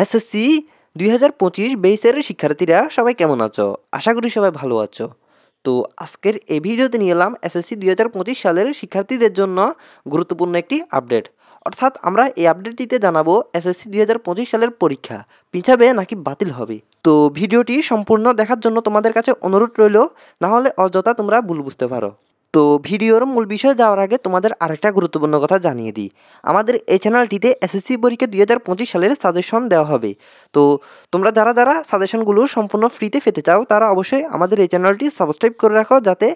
SSC 2025 বেসের শিক্ষার্থীরা সবাই কেমন আছো? আশা করি সবাই ভালো আছো। তো আজকের এই ভিডিওতে নিয়ে এলাম এসএসসি 2025 সালের শিক্ষার্থীদের জন্য গুরুত্বপূর্ণ একটি আপডেট। অর্থাৎ আমরা এই আপডেটটিতে জানাবো এসএসসি 2025 সালের পরীক্ষা পিছাবে নাকি বাতিল হবে। তো ভিডিওটি সম্পূর্ণ দেখার জন্য তোমাদের কাছে অনুরোধ রইল, না হলে অযথা তোমরা ভুল বুঝতে পারো। তো ভিডিওর মূল বিষয়ে যাওয়ার আগে তোমাদের আরেকটা গুরুত্বপূর্ণ কথা জানিয়ে দিই। আমাদের এই চ্যানেলটিতে এসএসসি পরীক্ষা 2025 সালের সাজেশন দেওয়া হবে। তো তোমরা যারা সাজেশনগুলো সম্পূর্ণ ফ্রিতে পেতে চাও তারা অবশ্যই আমাদের এই চ্যানেলটি সাবস্ক্রাইব করে রাখো, যাতে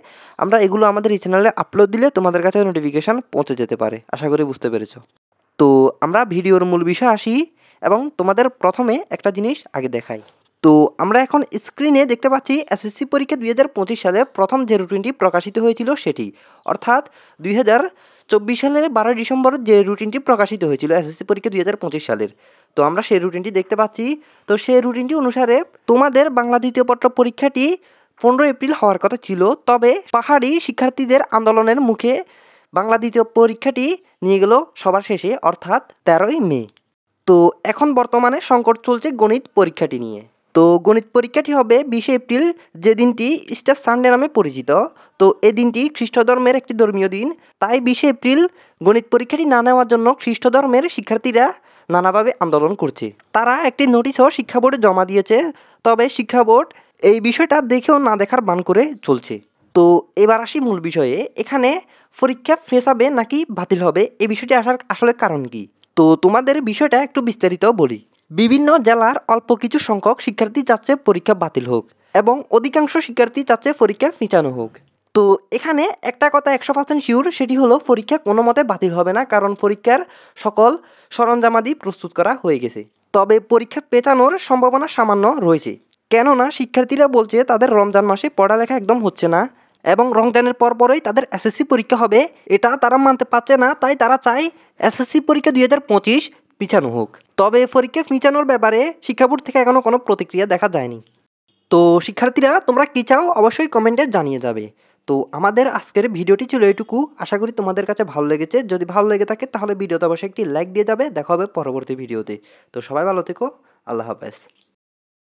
আমরা এগুলো আমাদের এই চ্যানেলে আপলোড দিলে তোমাদের কাছে নোটিফিকেশান পৌঁছে যেতে পারে। আশা করি বুঝতে পেরেছো। তো আমরা ভিডিওর মূল বিষয়ে আসি এবং তোমাদের প্রথমে একটা জিনিস আগে দেখাই। তো আমরা এখন স্ক্রিনে দেখতে পাচ্ছি এসএসসি পরীক্ষা 2025 সালে প্রথম যে রুটিনটি প্রকাশিত হয়েছিল সেটি, অর্থাৎ 2024 সালের 12 ডিসেম্বর যে রুটিনটি প্রকাশিত হয়েছিল এসএসসি পরীক্ষা 2025 সালের। তো আমরা সেই রুটিনটি দেখতে পাচ্ছি। তো সেই রুটিনটি অনুসারে তোমাদের বাংলা দ্বিতীয় পত্র পরীক্ষাটি 15 এপ্রিল হওয়ার কথা ছিল, তবে পাহাড়ি শিক্ষার্থীদের আন্দোলনের মুখে বাংলা দ্বিতীয় পরীক্ষাটি নিয়ে গেল সবার শেষে, অর্থাৎ 13ই মে। তো এখন বর্তমানে সংকট চলছে গণিত পরীক্ষাটি নিয়ে। তো গণিত পরীক্ষাটি হবে 20 এপ্রিল, যে দিনটি ইস্টার সানডে নামে পরিচিত। তো এই দিনটি খ্রিস্ট ধর্মের একটি ধর্মীয় দিন, তাই 20 এপ্রিল গণিত পরীক্ষাটি না নেওয়ার জন্য খ্রিস্ট ধর্মের শিক্ষার্থীরা নানাভাবে আন্দোলন করছে। তারা একটি নোটিশও শিক্ষা বোর্ডে জমা দিয়েছে, তবে শিক্ষা বোর্ড এই বিষয়টা দেখেও না দেখার ভান করে চলছে। তো এবার আসি মূল বিষয়ে। এখানে পরীক্ষা ফেসাবে নাকি বাতিল হবে, এই বিষয়টি আসার আসলে কারণ কি? তো তোমাদের বিষয়টা একটু বিস্তারিত বলি। বিভিন্ন জেলার অল্প কিছু সংখ্যক শিক্ষার্থী চাচ্ছে পরীক্ষা বাতিল হোক এবং অধিকাংশ শিক্ষার্থী চাচ্ছে পরীক্ষা পিছানো হোক। তো এখানে একটা কথা 100% শিওর, সেটি হলো পরীক্ষা কোনো মতে বাতিল হবে না, কারণ পরীক্ষার সকল সরঞ্জামাদি প্রস্তুত করা হয়ে গেছে। তবে পরীক্ষা পেছানোর সম্ভাবনা সামান্য রয়েছে, কেননা শিক্ষার্থীরা বলছে তাদের রমজান মাসে পড়ালেখা একদম হচ্ছে না এবং রমজানের পরপরই তাদের এসএসসি পরীক্ষা হবে। এটা তারা মানতে পারছে না, তাই তারা চায় এসএসসি পরীক্ষা 2025 পিছানো হোক। তবে পরীক্ষা পিছানোর ব্যাপারে শিক্ষা বোর্ড থেকে এখনও কোনো প্রতিক্রিয়া দেখা যায়নি। তো শিক্ষার্থীরা তোমরা কী চাও অবশ্যই কমেন্টে জানিয়ে যাবে। তো আমাদের আজকের ভিডিওটি ছিল এটুকু। আশা করি তোমাদের কাছে ভালো লেগেছে। যদি ভালো লেগে থাকে তাহলে ভিডিওতে অবশ্যই একটি লাইক দিয়ে যাবে। দেখা হবে পরবর্তী ভিডিওতে। তো সবাই ভালো থেকো। আল্লাহ হাফেজ।